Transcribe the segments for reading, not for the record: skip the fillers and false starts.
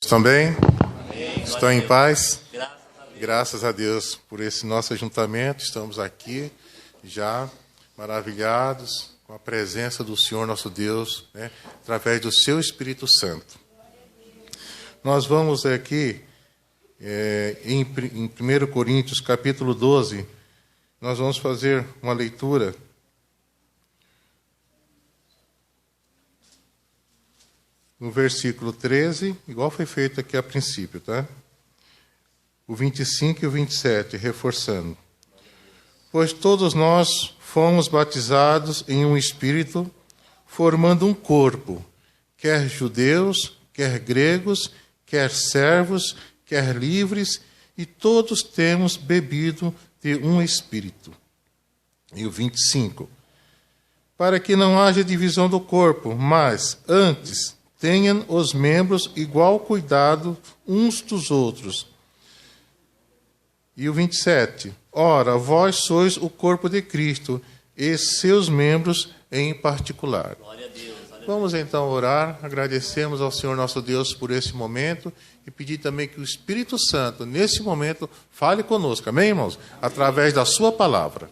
Estão bem? Amém. Estão em paz? Graças a Deus por esse nosso ajuntamento. Estamos aqui já maravilhados com a presença do Senhor nosso Deus, né, através do seu Espírito Santo. Nós vamos aqui em 1 Coríntios capítulo 12, nós vamos fazer uma leitura no versículo 13, igual foi feito aqui a princípio, tá? O 25 e o 27, reforçando. Pois todos nós fomos batizados em um Espírito, formando um corpo, quer judeus, quer gregos, quer servos, quer livres, e todos temos bebido de um Espírito. E o 25. Para que não haja divisão do corpo, mas, antes, tenham os membros igual cuidado uns dos outros. E o 27. Ora, vós sois o corpo de Cristo, e seus membros em particular. Glória a Deus. Vamos então orar, agradecemos ao Senhor nosso Deus por esse momento e pedir também que o Espírito Santo, nesse momento, fale conosco, amém, irmãos? Através da sua palavra.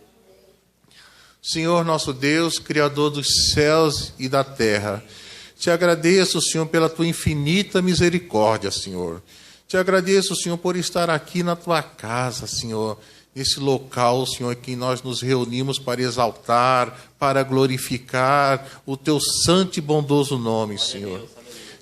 Senhor nosso Deus, Criador dos céus e da terra, te agradeço, Senhor, pela tua infinita misericórdia, Senhor. Te agradeço, Senhor, por estar aqui na tua casa, Senhor, nesse local, Senhor, em que nós nos reunimos para exaltar, para glorificar o teu santo e bondoso nome, Senhor.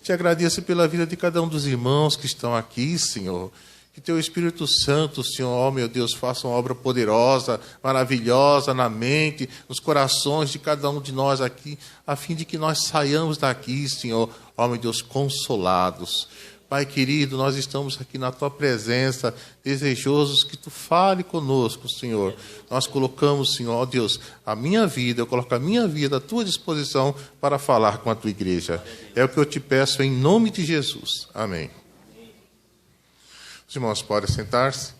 Te agradeço pela vida de cada um dos irmãos que estão aqui, Senhor. Que teu Espírito Santo, Senhor, ó meu Deus, faça uma obra poderosa, maravilhosa na mente, nos corações de cada um de nós aqui, a fim de que nós saiamos daqui, Senhor, ó meu Deus, consolados. Pai querido, nós estamos aqui na tua presença, desejosos que tu fale conosco, Senhor. Nós colocamos, Senhor, ó Deus, a minha vida, eu coloco a minha vida à tua disposição para falar com a tua igreja. É o que eu te peço em nome de Jesus. Amém. Os irmãos podem sentar-se.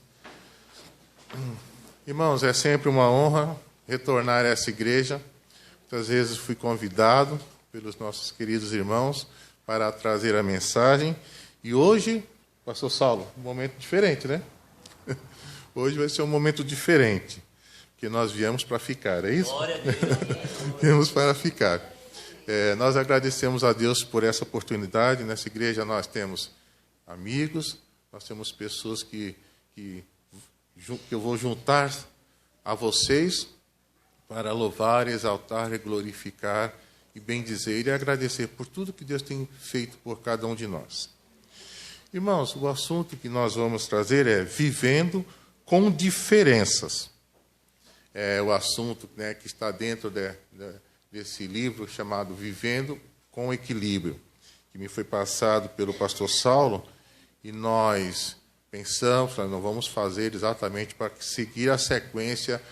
Irmãos, é sempre uma honra retornar a essa igreja. Muitas vezes fui convidado pelos nossos queridos irmãos para trazer a mensagem. E hoje, pastor Saulo, um momento diferente, né? Hoje vai ser um momento diferente, porque nós viemos para ficar, é isso? Glória a Deus. Viemos para ficar. Nós agradecemos a Deus por essa oportunidade. Nessa igreja nós temos amigos, nós temos pessoas que eu vou juntar a vocês para louvar, exaltar e glorificar e bendizer e agradecer por tudo que Deus tem feito por cada um de nós. Irmãos, o assunto que nós vamos trazer é vivendo com diferenças. É o assunto, né, que está dentro desse livro chamado Vivendo com Equilíbrio, que me foi passado pelo pastor Saulo, e nós pensamos, nós não vamos fazer exatamente para seguir a sequência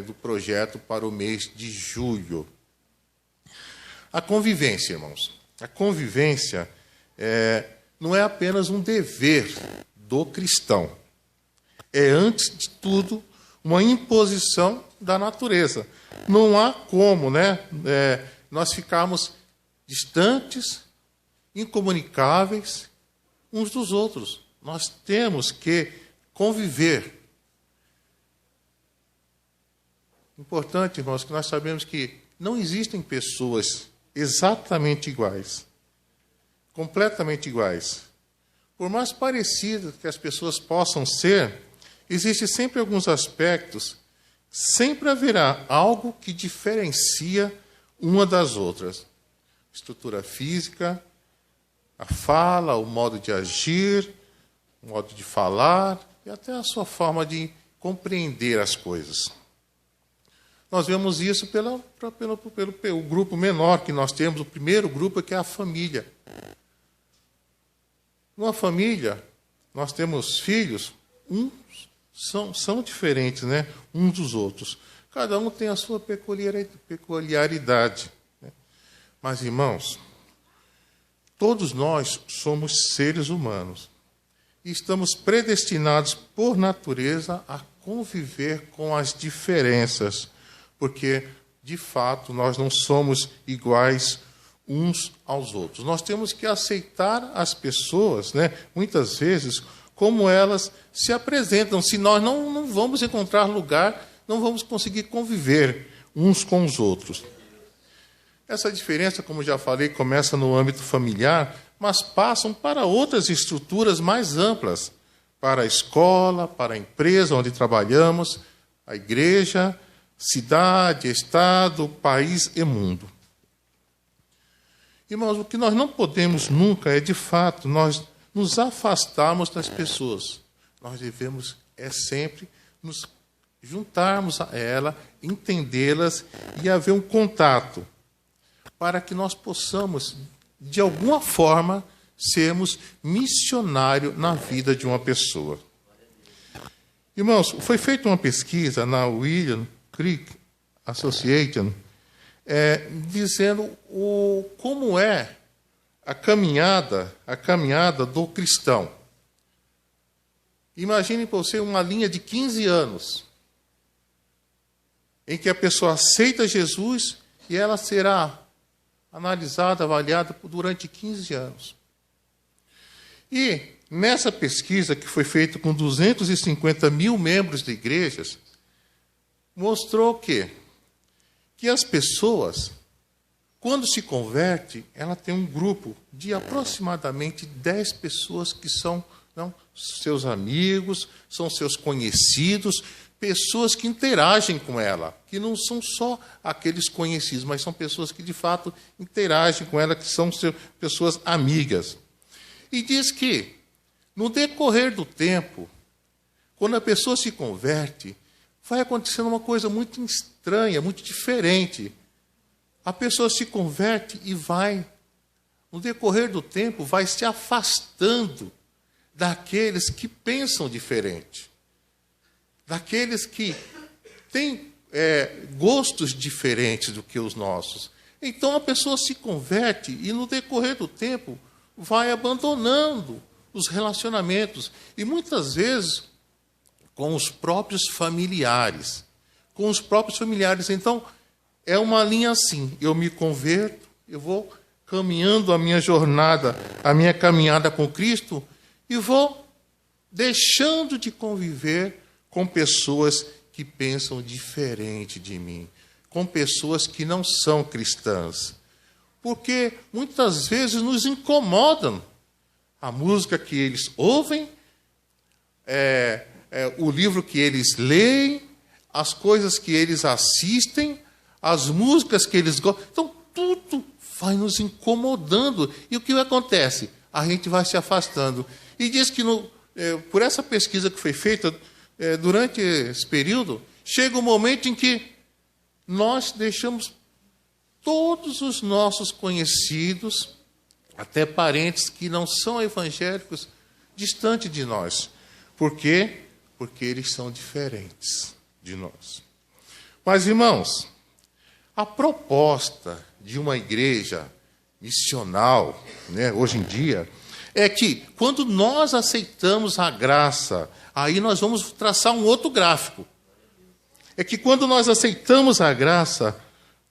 do projeto para o mês de julho. A convivência, irmãos. A convivência não é apenas um dever do cristão. É, antes de tudo, uma imposição da natureza. Não há como, né, nós ficarmos distantes, incomunicáveis uns dos outros. Nós temos que conviver. Importante, irmãos, que nós sabemos que não existem pessoas exatamente iguais, completamente iguais. Por mais parecidas que as pessoas possam ser, existem sempre alguns aspectos, sempre haverá algo que diferencia uma das outras. Estrutura física, a fala, o modo de agir, o modo de falar e até a sua forma de compreender as coisas. Nós vemos isso pelo grupo menor que nós temos, o primeiro grupo, que é a família. Numa família, nós temos filhos, uns são diferentes, né, uns dos outros. Cada um tem a sua peculiaridade. Né? Mas, irmãos, todos nós somos seres humanos e estamos predestinados por natureza a conviver com as diferenças, porque, de fato, nós não somos iguais uns aos outros. Nós temos que aceitar as pessoas, né, muitas vezes, como elas se apresentam. Se nós não vamos encontrar lugar, não vamos conseguir conviver uns com os outros. Essa diferença, como já falei, começa no âmbito familiar, mas passam para outras estruturas mais amplas, para a escola, para a empresa onde trabalhamos, a igreja, cidade, estado, país e mundo. Irmãos, o que nós não podemos nunca é, de fato, nós nos afastarmos das pessoas. Nós devemos, sempre, nos juntarmos a ela, entendê-las e haver um contato, para que nós possamos, de alguma forma, sermos missionários na vida de uma pessoa. Irmãos, foi feita uma pesquisa na William Creek Association, dizendo como é a caminhada do cristão. Imagine para você uma linha de 15 anos, em que a pessoa aceita Jesus e ela será analisada, avaliada durante 15 anos. E nessa pesquisa, que foi feita com 250 mil membros de igrejas, mostrou que as pessoas, quando se converte, ela tem um grupo de aproximadamente 10 pessoas que são seus amigos, são seus conhecidos, pessoas que interagem com ela, que não são só aqueles conhecidos, mas são pessoas que, de fato, interagem com ela, que são pessoas amigas. E diz que, no decorrer do tempo, quando a pessoa se converte, vai acontecendo uma coisa muito estranha, muito diferente. A pessoa se converte e no decorrer do tempo, vai se afastando daqueles que pensam diferente, daqueles que têm gostos diferentes do que os nossos. Então, a pessoa se converte e, no decorrer do tempo, vai abandonando os relacionamentos. E, muitas vezes, com os próprios familiares. Então, é uma linha assim. Eu me converto, eu vou caminhando a minha jornada, a minha caminhada com Cristo, e vou deixando de conviver com pessoas que pensam diferente de mim, com pessoas que não são cristãs. Porque muitas vezes nos incomodam a música que eles ouvem, o livro que eles leem, as coisas que eles assistem, as músicas que eles gostam. Então, tudo vai nos incomodando. E o que acontece? A gente vai se afastando. E diz que, por essa pesquisa que foi feita, durante esse período, chega um momento em que nós deixamos todos os nossos conhecidos, até parentes que não são evangélicos, distante de nós. Por quê? Porque eles são diferentes de nós. Mas, irmãos, a proposta de uma igreja missional, hoje em dia, é que, quando nós aceitamos a graça, aí nós vamos traçar um outro gráfico. É que, quando nós aceitamos a graça,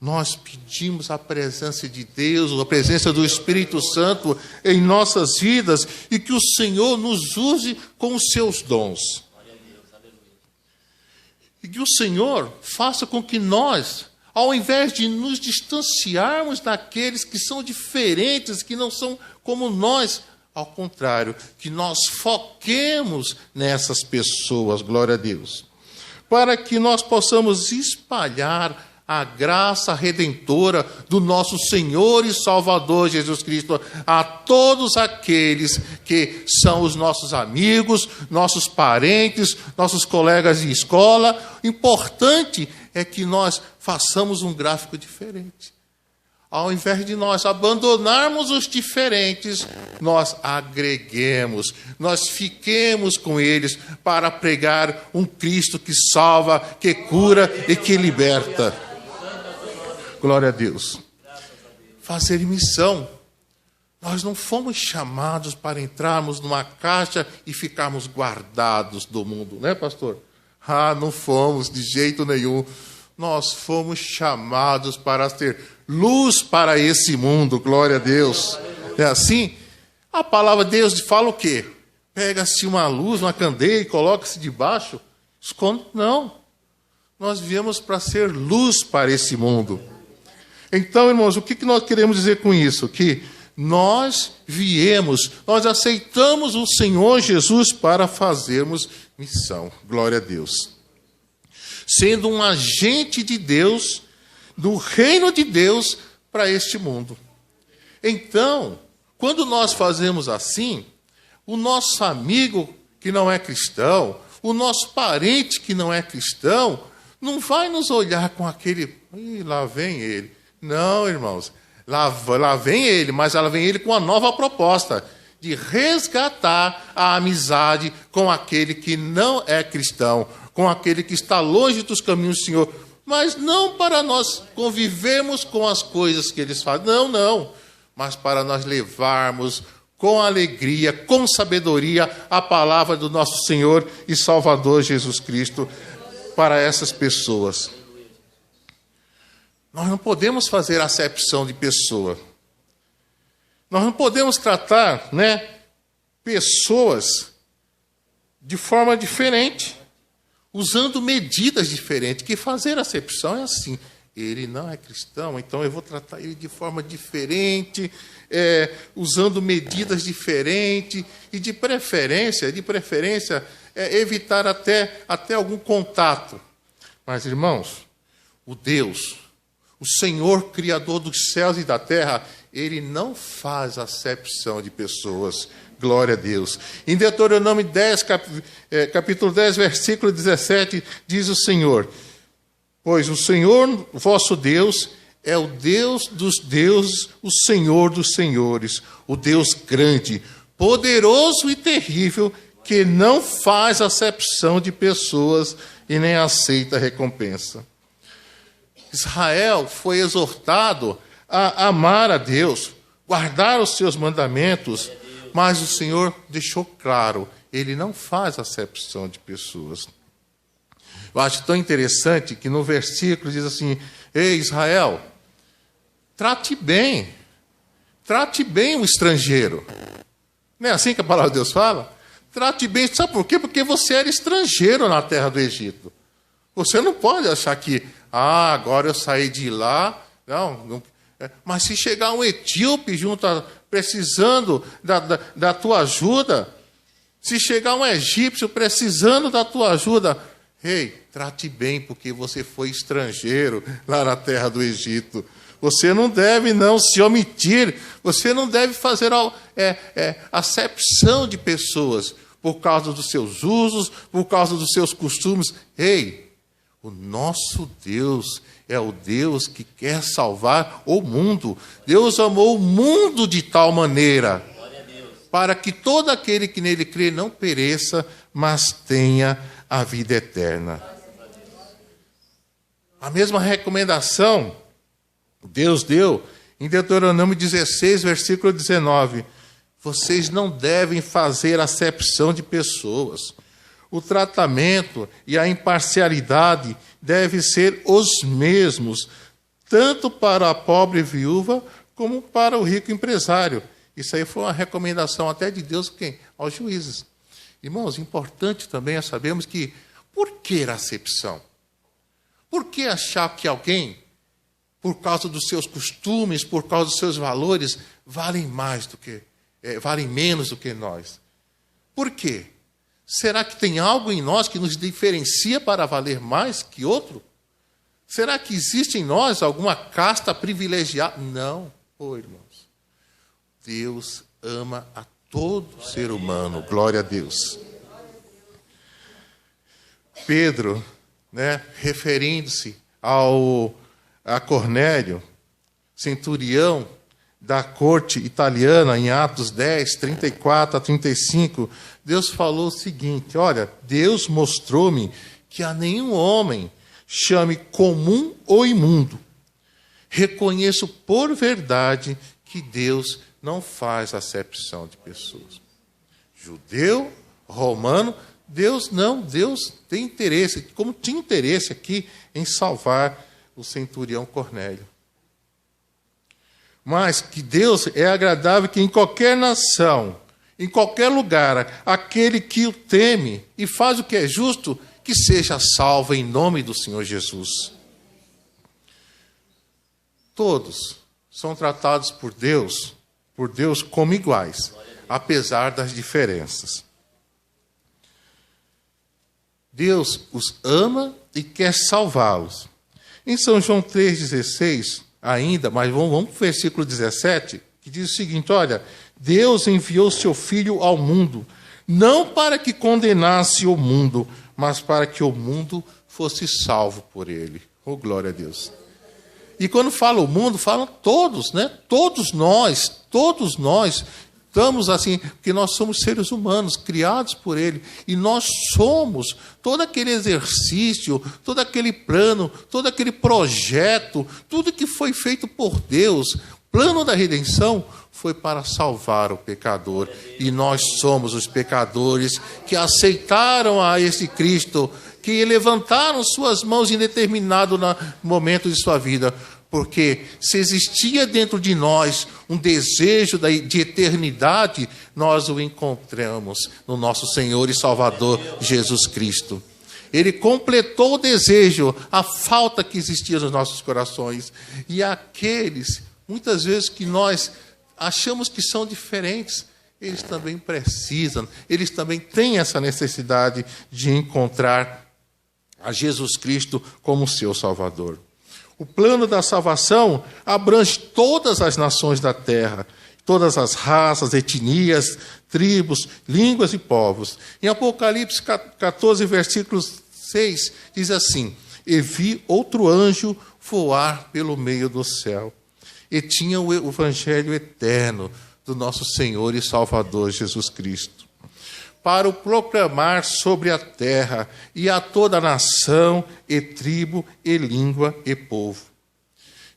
nós pedimos a presença de Deus, a presença do Espírito Santo em nossas vidas, e que o Senhor nos use com os seus dons. E que o Senhor faça com que nós, ao invés de nos distanciarmos daqueles que são diferentes, que não são como nós, ao contrário, que nós foquemos nessas pessoas, glória a Deus, para que nós possamos espalhar a graça redentora do nosso Senhor e Salvador Jesus Cristo a todos aqueles que são os nossos amigos, nossos parentes, nossos colegas de escola. O importante é que nós façamos um gráfico diferente. Ao invés de nós abandonarmos os diferentes, nós agreguemos, nós fiquemos com eles para pregar um Cristo que salva, que cura e que liberta. Glória a Deus. Fazer missão. Nós não fomos chamados para entrarmos numa caixa e ficarmos guardados do mundo, né, pastor? Não fomos de jeito nenhum. Nós fomos chamados para ser luz para esse mundo, glória a Deus. É assim? A palavra de Deus fala o quê? Pega-se uma luz, uma candeia e coloca-se debaixo? Esconde? Não. Nós viemos para ser luz para esse mundo. Então, irmãos, o que nós queremos dizer com isso? Que nós viemos, nós aceitamos o Senhor Jesus para fazermos missão. Glória a Deus. Sendo um agente de Deus, do reino de Deus para este mundo. Então, quando nós fazemos assim, o nosso amigo que não é cristão, o nosso parente que não é cristão, não vai nos olhar com aquele, lá vem ele. Não, irmãos, lá vem ele, mas lá vem ele com uma nova proposta de resgatar a amizade com aquele que não é cristão, com aquele que está longe dos caminhos do Senhor, mas não para nós convivermos com as coisas que eles fazem, não, mas para nós levarmos com alegria, com sabedoria, a palavra do nosso Senhor e Salvador Jesus Cristo para essas pessoas. Nós não podemos fazer acepção de pessoa. Nós não podemos tratar, pessoas de forma diferente, usando medidas diferentes. Que fazer acepção é assim. Ele não é cristão, então eu vou tratar ele de forma diferente, usando medidas diferentes, e de preferência, evitar até algum contato. Mas, irmãos, o Senhor, Criador dos céus e da terra, Ele não faz acepção de pessoas. Glória a Deus. Em Deuteronômio 10, capítulo 10, versículo 17, diz o Senhor: pois o Senhor, vosso Deus, é o Deus dos deuses, o Senhor dos senhores, o Deus grande, poderoso e terrível, que não faz acepção de pessoas e nem aceita recompensa. Israel foi exortado a amar a Deus, guardar os seus mandamentos, mas o Senhor deixou claro, Ele não faz acepção de pessoas. Eu acho tão interessante que no versículo diz assim: ei, Israel, trate bem o estrangeiro. Não é assim que a palavra de Deus fala? Trate bem, sabe por quê? Porque você era estrangeiro na terra do Egito. Você não pode achar que, agora eu saí de lá. Não. Mas se chegar um etíope precisando da tua ajuda, se chegar um egípcio precisando da tua ajuda, ei, trate bem, porque você foi estrangeiro lá na terra do Egito. Você não deve se omitir, você não deve fazer acepção de pessoas por causa dos seus usos, por causa dos seus costumes. Ei, o nosso Deus é o Deus que quer salvar o mundo. Deus amou o mundo de tal maneira para que todo aquele que nele crê não pereça, mas tenha a vida eterna. A mesma recomendação Deus deu em Deuteronômio 16, versículo 19. Vocês não devem fazer acepção de pessoas. O tratamento e a imparcialidade devem ser os mesmos, tanto para a pobre viúva como para o rico empresário. Isso aí foi uma recomendação até de Deus aos juízes. Irmãos, importante também é sabermos que, por que acepção? Por que achar que alguém, por causa dos seus costumes, por causa dos seus valores, valem menos do que nós? Por quê? Será que tem algo em nós que nos diferencia para valer mais que outro? Será que existe em nós alguma casta privilegiada? Não, irmãos. Deus ama a todo ser humano. Glória a Deus. Pedro, referindo-se a Cornélio, centurião da corte italiana, em Atos 10, 34 a 35, Deus falou o seguinte: olha, Deus mostrou-me que a nenhum homem chame comum ou imundo. Reconheço por verdade que Deus não faz acepção de pessoas. Judeu, romano, Deus tem interesse, como tinha interesse aqui em salvar o centurião Cornélio. mas que Deus é agradável que em qualquer nação, em qualquer lugar, aquele que o teme e faz o que é justo, que seja salvo em nome do Senhor Jesus. Todos são tratados por Deus como iguais, apesar das diferenças. Deus os ama e quer salvá-los. Em São João 3,16, ainda, mas vamos para o versículo 17, que diz o seguinte: olha, Deus enviou seu Filho ao mundo, não para que condenasse o mundo, mas para que o mundo fosse salvo por ele. Oh, glória a Deus. E quando fala o mundo, fala todos, né? Todos nós estamos assim, porque nós somos seres humanos, criados por ele, e nós somos todo aquele exercício, todo aquele plano, todo aquele projeto, tudo que foi feito por Deus, plano da redenção, foi para salvar o pecador. E nós somos os pecadores que aceitaram a esse Cristo, que levantaram suas mãos em determinado momento de sua vida. Porque se existia dentro de nós um desejo de eternidade, nós o encontramos no nosso Senhor e Salvador Jesus Cristo. Ele completou o desejo, a falta que existia nos nossos corações. E aqueles, muitas vezes, que nós achamos que são diferentes, eles também precisam, eles também têm essa necessidade de encontrar a Jesus Cristo como seu Salvador. O plano da salvação abrange todas as nações da terra, todas as raças, etnias, tribos, línguas e povos. Em Apocalipse 14, versículo 6, diz assim: e vi outro anjo voar pelo meio do céu, e tinha o evangelho eterno do nosso Senhor e Salvador Jesus Cristo, para o proclamar sobre a terra e a toda a nação, e tribo, e língua, e povo.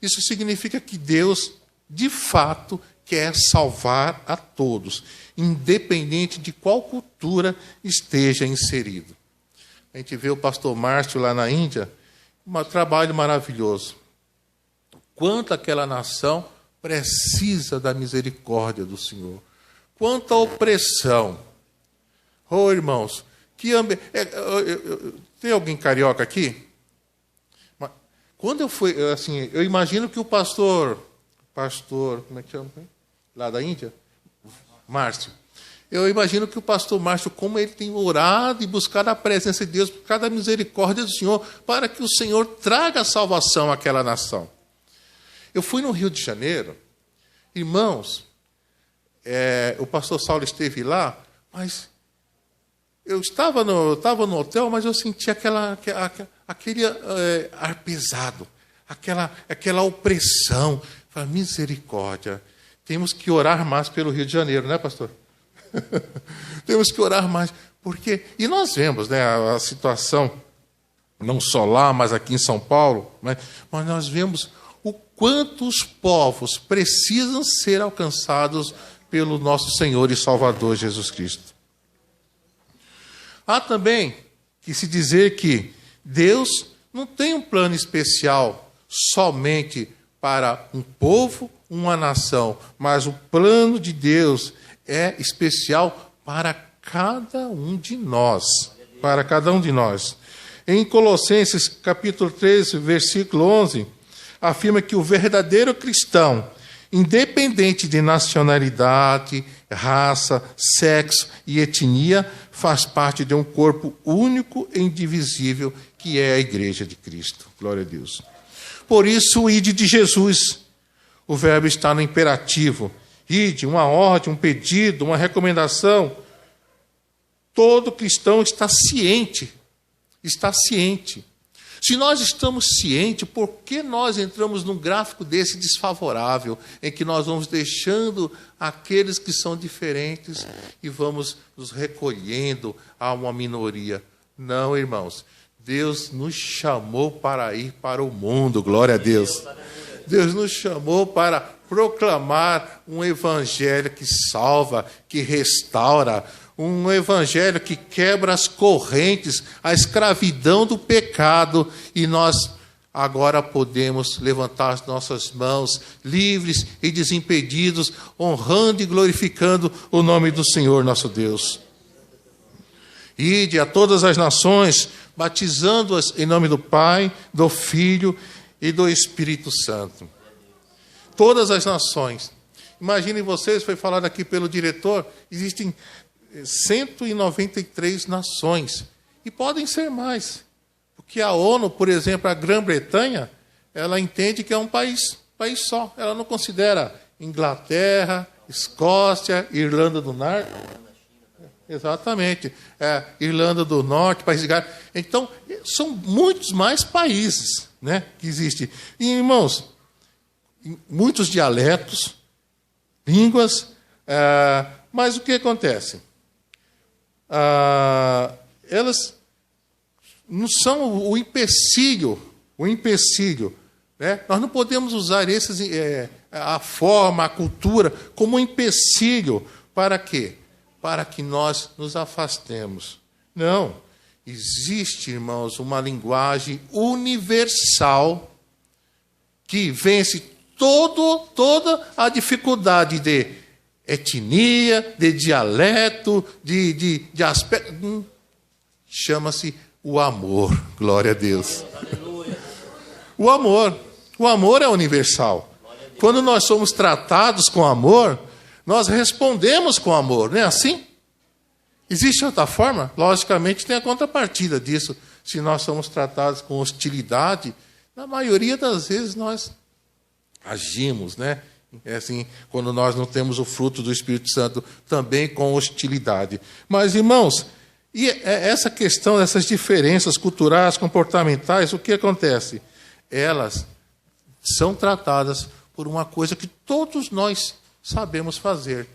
Isso significa que Deus, de fato, quer salvar a todos, independente de qual cultura esteja inserido. A gente vê o pastor Márcio lá na Índia, um trabalho maravilhoso. Quanto aquela nação precisa da misericórdia do Senhor. Quanta opressão. Oh, irmãos, tem alguém carioca aqui? Quando eu fui, assim, eu imagino que o pastor, como é que chama? Lá da Índia? Márcio. Eu imagino que o pastor Márcio, como ele tem orado e buscado a presença de Deus, por causa da misericórdia do Senhor, para que o Senhor traga a salvação àquela nação. Eu fui no Rio de Janeiro, irmãos, o pastor Saulo esteve lá, mas eu estava no hotel, mas eu senti aquele ar pesado, aquela opressão. Falei, misericórdia, temos que orar mais pelo Rio de Janeiro, né, pastor? Temos que orar mais, porque... E nós vemos, né, a situação, não só lá, mas aqui em São Paulo, mas nós vemos o quanto os povos precisam ser alcançados pelo nosso Senhor e Salvador Jesus Cristo. Há também que se dizer que Deus não tem um plano especial somente para um povo, uma nação, mas o plano de Deus é especial para cada um de nós. Para cada um de nós. Em Colossenses, capítulo 3, versículo 11, afirma que o verdadeiro cristão, independente de nacionalidade, raça, sexo e etnia, faz parte de um corpo único e indivisível, que é a Igreja de Cristo. Glória a Deus. Por isso, o ide de Jesus. O verbo está no imperativo. Ide, uma ordem, um pedido, uma recomendação. Todo cristão está ciente. Está ciente. Se nós estamos cientes, por que nós entramos num gráfico desse desfavorável, em que nós vamos deixando aqueles que são diferentes e vamos nos recolhendo a uma minoria? Não, irmãos. Deus nos chamou para ir para o mundo, glória a Deus. Deus nos chamou para proclamar um evangelho que salva, que restaura, um evangelho que quebra as correntes, a escravidão do pecado, e nós agora podemos levantar as nossas mãos, livres e desimpedidos, honrando e glorificando o nome do Senhor nosso Deus. Ide a todas as nações, batizando-as em nome do Pai, do Filho e do Espírito Santo. Todas as nações. Imaginem vocês, foi falado aqui pelo diretor, existem 193 nações. E podem ser mais. Porque a ONU, por exemplo, a Grã-Bretanha, ela entende que é um país só. Ela não considera Inglaterra, Escócia, Irlanda do Norte. Exatamente. Irlanda do Norte, País de Gales. Então, são muitos mais países, né, que existem. E, irmãos, muitos dialetos, línguas, mas o que acontece? Elas não são o empecilho, né? Nós não podemos usar a forma, a cultura, como um empecilho. Para quê? Para que nós nos afastemos. Não. Existe, irmãos, uma linguagem universal que vence toda a dificuldade de etnia, de dialeto, de aspecto. Chama-se o amor. Glória a Deus. O amor é universal. Quando nós somos tratados com amor, nós respondemos com amor, não é assim? Existe outra forma? Logicamente tem a contrapartida disso. Se nós somos tratados com hostilidade, na maioria das vezes nós agimos, né? É assim, quando nós não temos o fruto do Espírito Santo, também com hostilidade. Mas, irmãos, e essa questão dessas diferenças culturais, comportamentais, o que acontece? Elas são tratadas por uma coisa que todos nós sabemos fazer: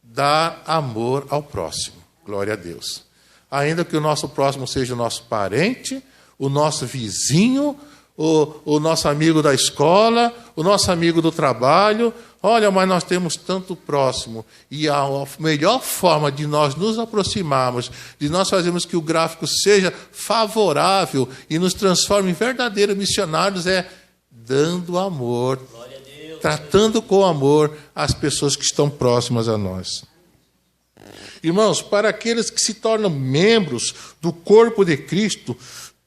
dar amor ao próximo. Glória a Deus. Ainda que o nosso próximo seja o nosso parente, o nosso vizinho, o nosso amigo da escola, o nosso amigo do trabalho. Olha, mas nós temos tanto próximo. E a melhor forma de nós nos aproximarmos, de nós fazermos que o gráfico seja favorável e nos transforme em verdadeiros missionários, é dando amor, tratando com amor as pessoas que estão próximas a nós. Irmãos, para aqueles que se tornam membros do corpo de Cristo,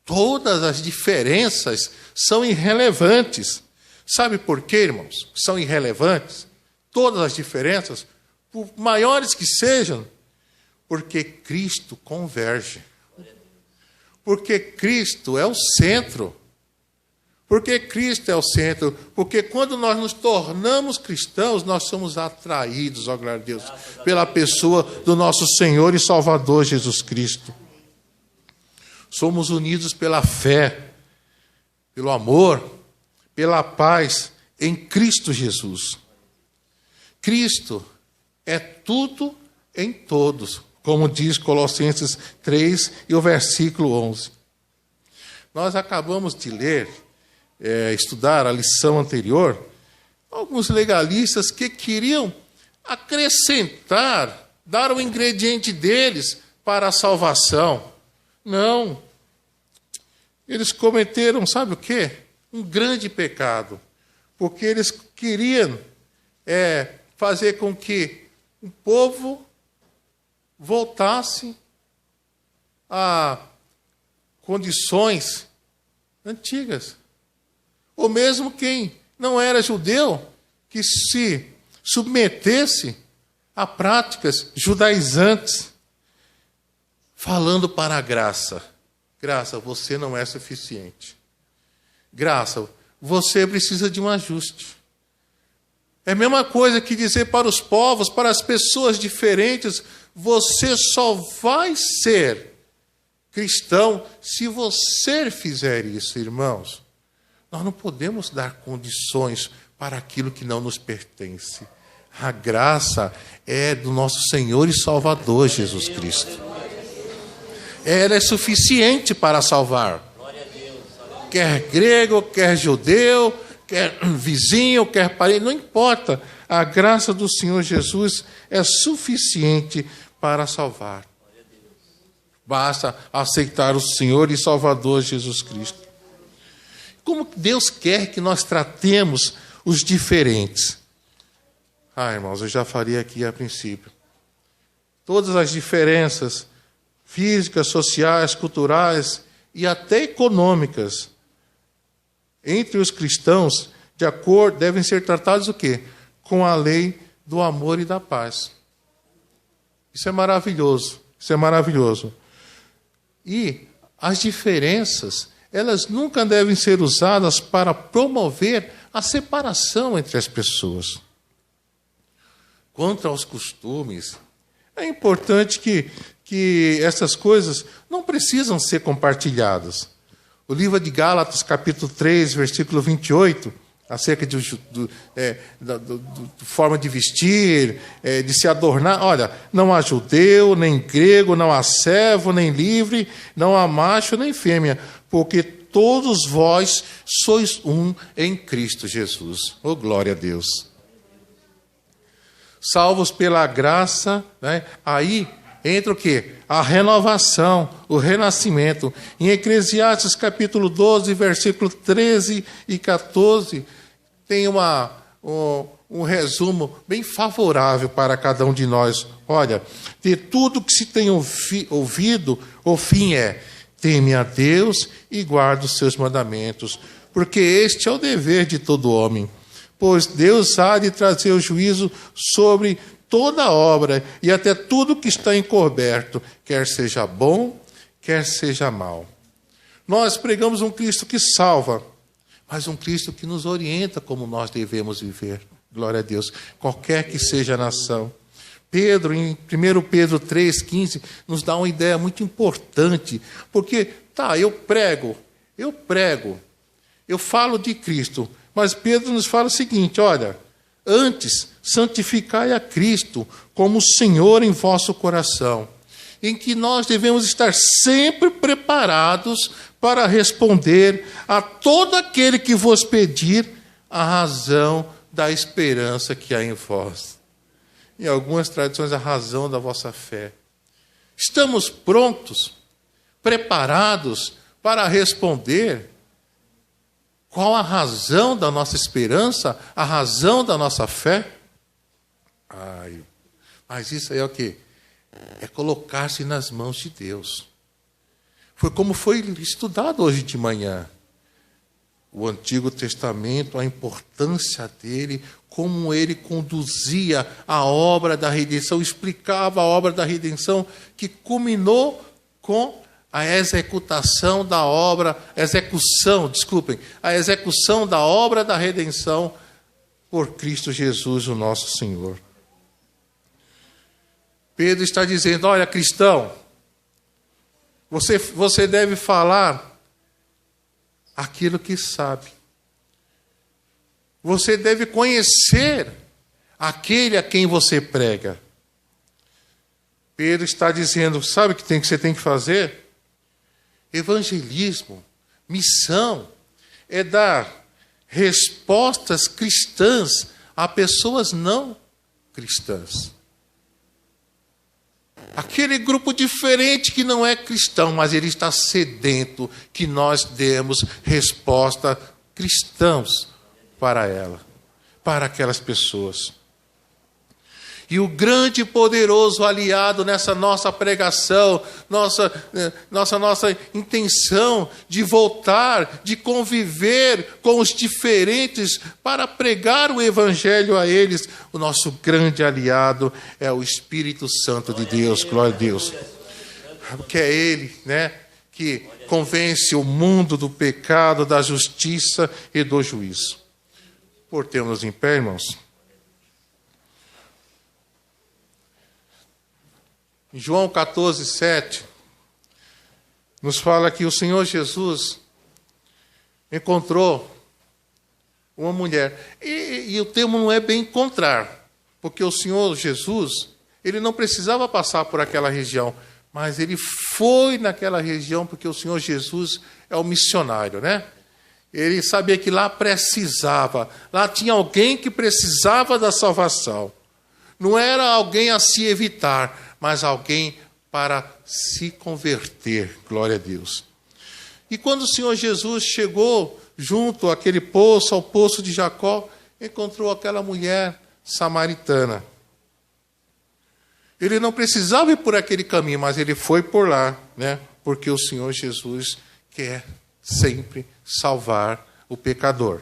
todas as diferenças são irrelevantes. Sabe por quê, irmãos? São irrelevantes. Todas as diferenças, por maiores que sejam, porque Cristo converge. Porque Cristo é o centro. Porque Cristo é o centro. Porque quando nós nos tornamos cristãos, nós somos atraídos, ó glória a Deus, pela pessoa do nosso Senhor e Salvador Jesus Cristo. Somos unidos pela fé, pelo amor, pela paz em Cristo Jesus. Cristo é tudo em todos, como diz Colossenses 3 e o versículo 11. Nós acabamos de ler, estudar a lição anterior, alguns legalistas que queriam acrescentar, dar o ingrediente deles para a salvação. Não. Eles cometeram, sabe o quê? Um grande pecado. Porque eles queriam fazer com que o povo voltasse a condições antigas. Ou mesmo quem não era judeu, que se submetesse a práticas judaizantes, falando para a graça. Graça, você não é suficiente. Graça, você precisa de um ajuste. É a mesma coisa que dizer para os povos, para as pessoas diferentes, você só vai ser cristão se você fizer isso, irmãos. Nós não podemos dar condições para aquilo que não nos pertence. A graça é do nosso Senhor e Salvador Jesus Cristo. Ela é suficiente para salvar. Quer grego, quer judeu, quer vizinho, quer parente, não importa. A graça do Senhor Jesus é suficiente para salvar. Basta aceitar o Senhor e Salvador Jesus Cristo. Como Deus quer que nós tratemos os diferentes? Irmãos, eu já falei aqui a princípio. Todas as diferenças físicas, sociais, culturais e até econômicas entre os cristãos, de acordo, devem ser tratados o quê? Com a lei do amor e da paz. Isso é maravilhoso. Isso é maravilhoso. E as diferenças, elas nunca devem ser usadas para promover a separação entre as pessoas. Quanto aos costumes, é importante que essas coisas não precisam ser compartilhadas. O livro de Gálatas, capítulo 3, versículo 28, acerca de forma de vestir, de se adornar. Olha, não há judeu, nem grego, não há servo, nem livre, não há macho, nem fêmea, porque todos vós sois um em Cristo Jesus. Oh, glória a Deus! Salvos pela graça, né? Aí entra o quê? A renovação, o renascimento. Em Eclesiastes capítulo 12, versículo 13 e 14, tem um resumo bem favorável para cada um de nós. Olha, de tudo que se tem ouvido, o fim é: teme a Deus e guarda os seus mandamentos, porque este é o dever de todo homem. Pois Deus há de trazer o juízo sobre toda obra e até tudo que está encoberto, quer seja bom, quer seja mal. Nós pregamos um Cristo que salva, mas um Cristo que nos orienta como nós devemos viver. Glória a Deus. Qualquer que seja a nação. Pedro, em 1 Pedro 3,15, nos dá uma ideia muito importante. Porque, eu prego, eu falo de Cristo, mas Pedro nos fala o seguinte, olha: antes, santificai a Cristo como Senhor em vosso coração, em que nós devemos estar sempre preparados para responder a todo aquele que vos pedir a razão da esperança que há em vós. Em algumas tradições, a razão da vossa fé. Estamos prontos, preparados para responder qual a razão da nossa esperança, a razão da nossa fé? Mas isso aí é o quê? É colocar-se nas mãos de Deus. Foi como foi estudado hoje de manhã. O Antigo Testamento, a importância dele, como ele conduzia a obra da redenção, explicava a obra da redenção, que culminou com a execução da obra da redenção por Cristo Jesus, o nosso Senhor. Pedro está dizendo: olha, cristão, você deve falar aquilo que sabe. Você deve conhecer aquele a quem você prega. Pedro está dizendo: sabe o que você tem que fazer? Evangelismo, missão, é dar respostas cristãs a pessoas não cristãs. Aquele grupo diferente que não é cristão, mas ele está sedento que nós demos resposta cristãos para ela, para aquelas pessoas. E o grande e poderoso aliado nessa nossa pregação, nossa intenção de voltar, de conviver com os diferentes para pregar o Evangelho a eles, o nosso grande aliado é o Espírito Santo de Deus, glória a Deus. Porque é Ele, que convence o mundo do pecado, da justiça e do juízo. Portemos em pé, irmãos. Em João 14, 7, nos fala que o Senhor Jesus encontrou uma mulher. E o termo não é bem encontrar, porque o Senhor Jesus, ele não precisava passar por aquela região, mas ele foi naquela região porque o Senhor Jesus é o missionário, Ele sabia que lá tinha alguém que precisava da salvação. Não era alguém a se evitar, mas alguém para se converter, glória a Deus. E quando o Senhor Jesus chegou junto àquele poço, ao poço de Jacó, encontrou aquela mulher samaritana. Ele não precisava ir por aquele caminho, mas ele foi por lá, né? Porque o Senhor Jesus quer sempre salvar o pecador.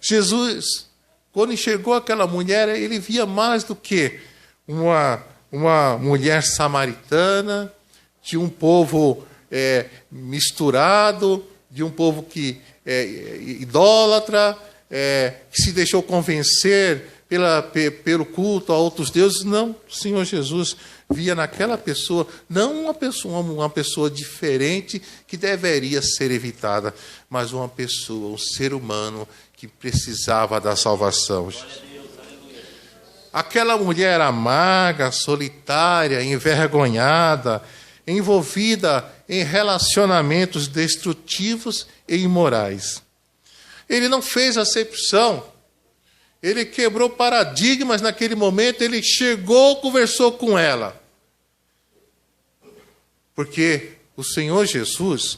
Jesus, quando enxergou aquela mulher, ele via mais do que uma mulher samaritana, de um povo misturado, de um povo que idólatra, que se deixou convencer pelo culto a outros deuses. Não, o Senhor Jesus via naquela pessoa, não uma pessoa diferente que deveria ser evitada, mas uma pessoa, um ser humano que precisava da salvação. Aquela mulher amarga, solitária, envergonhada, envolvida em relacionamentos destrutivos e imorais. Ele não fez acepção. Ele quebrou paradigmas naquele momento, ele chegou, conversou com ela. Porque o Senhor Jesus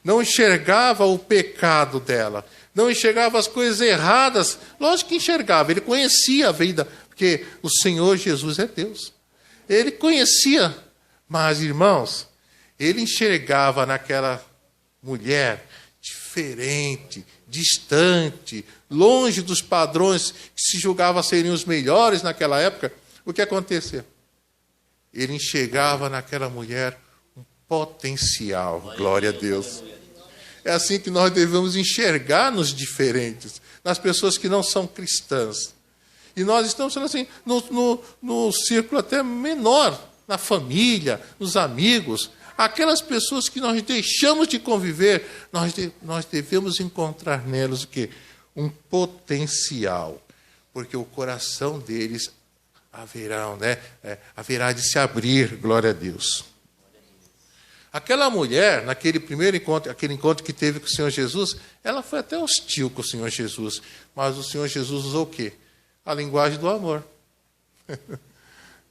não enxergava o pecado dela, não enxergava as coisas erradas. Lógico que enxergava, ele conhecia a vida, porque o Senhor Jesus é Deus. Ele conhecia, mas, irmãos, ele enxergava naquela mulher diferente, distante, longe dos padrões que se julgava serem os melhores naquela época. O que acontecia? Ele enxergava naquela mulher um potencial. Glória a Deus. É assim que nós devemos enxergar nos diferentes, nas pessoas que não são cristãs. E nós estamos falando assim, no círculo até menor, na família, nos amigos, aquelas pessoas que nós deixamos de conviver, nós devemos encontrar nelas o quê? Um potencial. Porque o coração deles haverá de se abrir, glória a Deus. Aquela mulher, naquele primeiro encontro, aquele encontro que teve com o Senhor Jesus, ela foi até hostil com o Senhor Jesus. Mas o Senhor Jesus usou o quê? A linguagem do amor.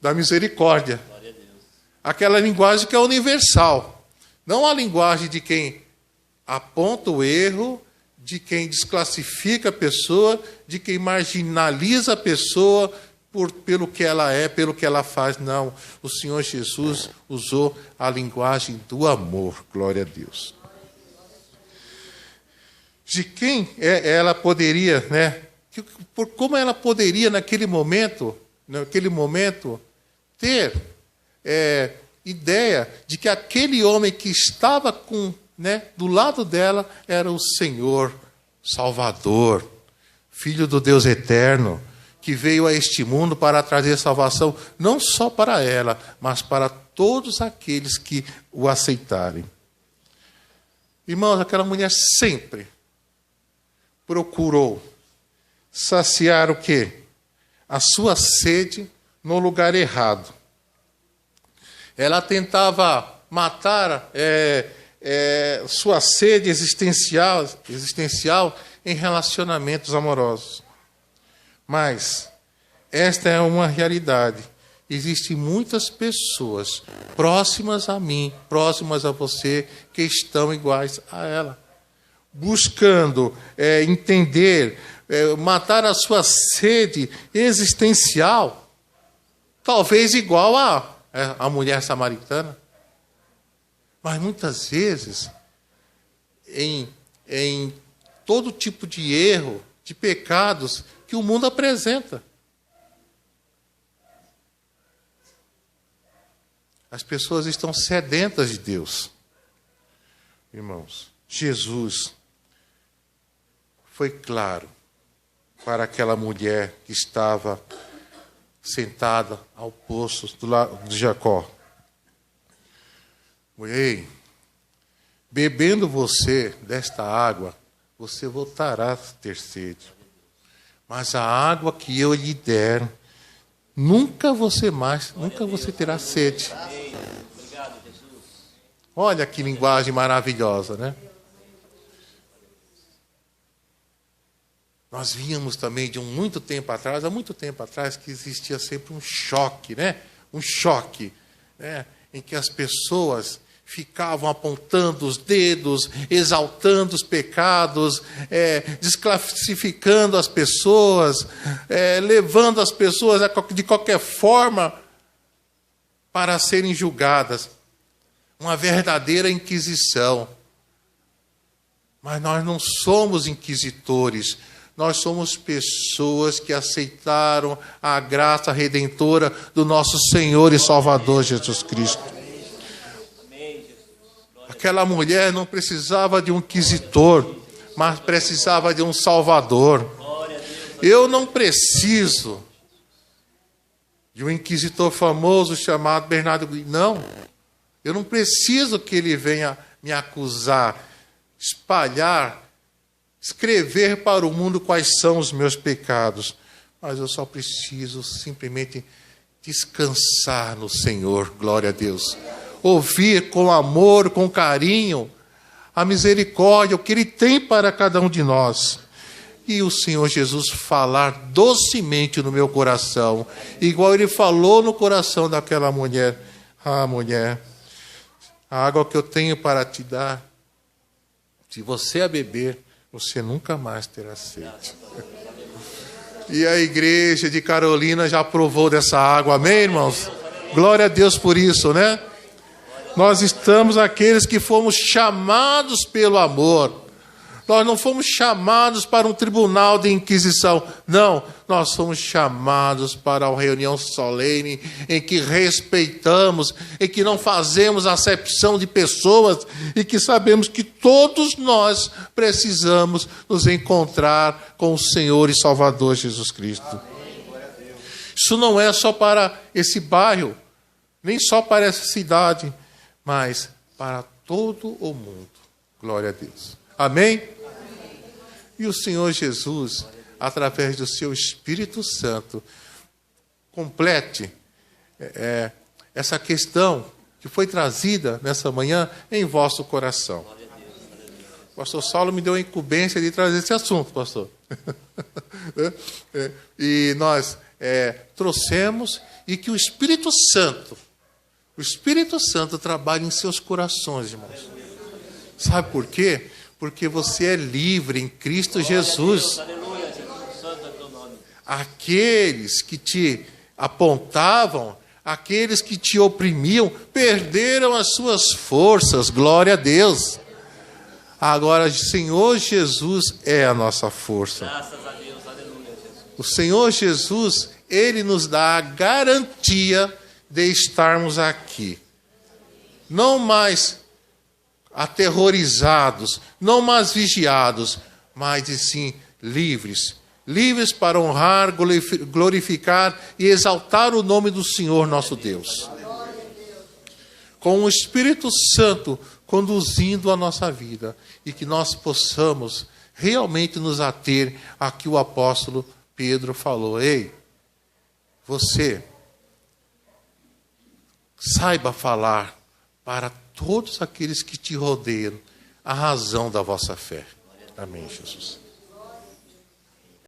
Da misericórdia. Aquela linguagem que é universal. Não a linguagem de quem aponta o erro, de quem desclassifica a pessoa, de quem marginaliza a pessoa pelo que ela é, pelo que ela faz. Não. O Senhor Jesus usou a linguagem do amor. Glória a Deus. De quem ela poderia, né? Como ela poderia, naquele momento, ter ideia de que aquele homem que estava do lado dela era o Senhor Salvador, Filho do Deus eterno, que veio a este mundo para trazer salvação, não só para ela, mas para todos aqueles que o aceitarem. Irmãos, aquela mulher sempre procurou saciar o quê? A sua sede no lugar errado. Ela tentava matar sua sede existencial em relacionamentos amorosos. Mas esta é uma realidade. Existem muitas pessoas próximas a mim, próximas a você, que estão iguais a ela. Buscando entender, matar a sua sede existencial, talvez igual a mulher samaritana. Mas muitas vezes, em todo tipo de erro, de pecados que o mundo apresenta. As pessoas estão sedentas de Deus. Irmãos, Jesus foi claro para aquela mulher que estava sentada ao poço do lado de Jacó. Ei, bebendo você desta água, você voltará a ter sede. Mas a água que eu lhe der, nunca você terá sede. Olha que linguagem maravilhosa, né? Nós víamos também há muito tempo atrás, que existia sempre um choque, né? Um choque, né? Em que as pessoas ficavam apontando os dedos, exaltando os pecados, desclassificando as pessoas, levando as pessoas de qualquer forma para serem julgadas. Uma verdadeira inquisição. Mas nós não somos inquisitores. Nós somos pessoas que aceitaram a graça redentora do nosso Senhor e Salvador Jesus Cristo. Aquela mulher não precisava de um inquisitor, mas precisava de um Salvador. Eu não preciso de um inquisitor famoso chamado Bernardo Guim. Não, eu não preciso que ele venha me acusar, espalhar, escrever para o mundo quais são os meus pecados. Mas eu só preciso simplesmente descansar no Senhor, glória a Deus. Ouvir com amor, com carinho, a misericórdia, o que Ele tem para cada um de nós. E o Senhor Jesus falar docemente no meu coração, igual Ele falou no coração daquela mulher. Ah, mulher, a água que eu tenho para te dar, se você a beber, você nunca mais terá sede. E a igreja de Carolina já provou dessa água, amém, irmãos? Glória a Deus por isso, né? Nós estamos aqueles que fomos chamados pelo amor. Nós não fomos chamados para um tribunal de inquisição. Não, nós fomos chamados para uma reunião solene em que respeitamos, em que não fazemos acepção de pessoas e que sabemos que todos nós precisamos nos encontrar com o Senhor e Salvador Jesus Cristo. Isso não é só para esse bairro, nem só para essa cidade, mas para todo o mundo. Glória a Deus. Amém? E o Senhor Jesus, através do seu Espírito Santo, complete essa questão que foi trazida nessa manhã em vosso coração. O pastor Saulo me deu a incumbência de trazer esse assunto, pastor. E nós trouxemos, e que o Espírito Santo trabalha em seus corações, irmãos. Sabe por quê? Porque você é livre em Cristo Jesus. Aqueles que te apontavam, aqueles que te oprimiam, perderam as suas forças, glória a Deus. Agora, o Senhor Jesus é a nossa força. O Senhor Jesus, Ele nos dá a garantia de estarmos aqui. Não mais aterrorizados, não mais vigiados, mas sim livres. Livres para honrar, glorificar e exaltar o nome do Senhor nosso Deus. Com o Espírito Santo conduzindo a nossa vida e que nós possamos realmente nos ater a que o apóstolo Pedro falou. Ei, você saiba falar para todos aqueles que te rodeiam a razão da vossa fé. Amém, Jesus.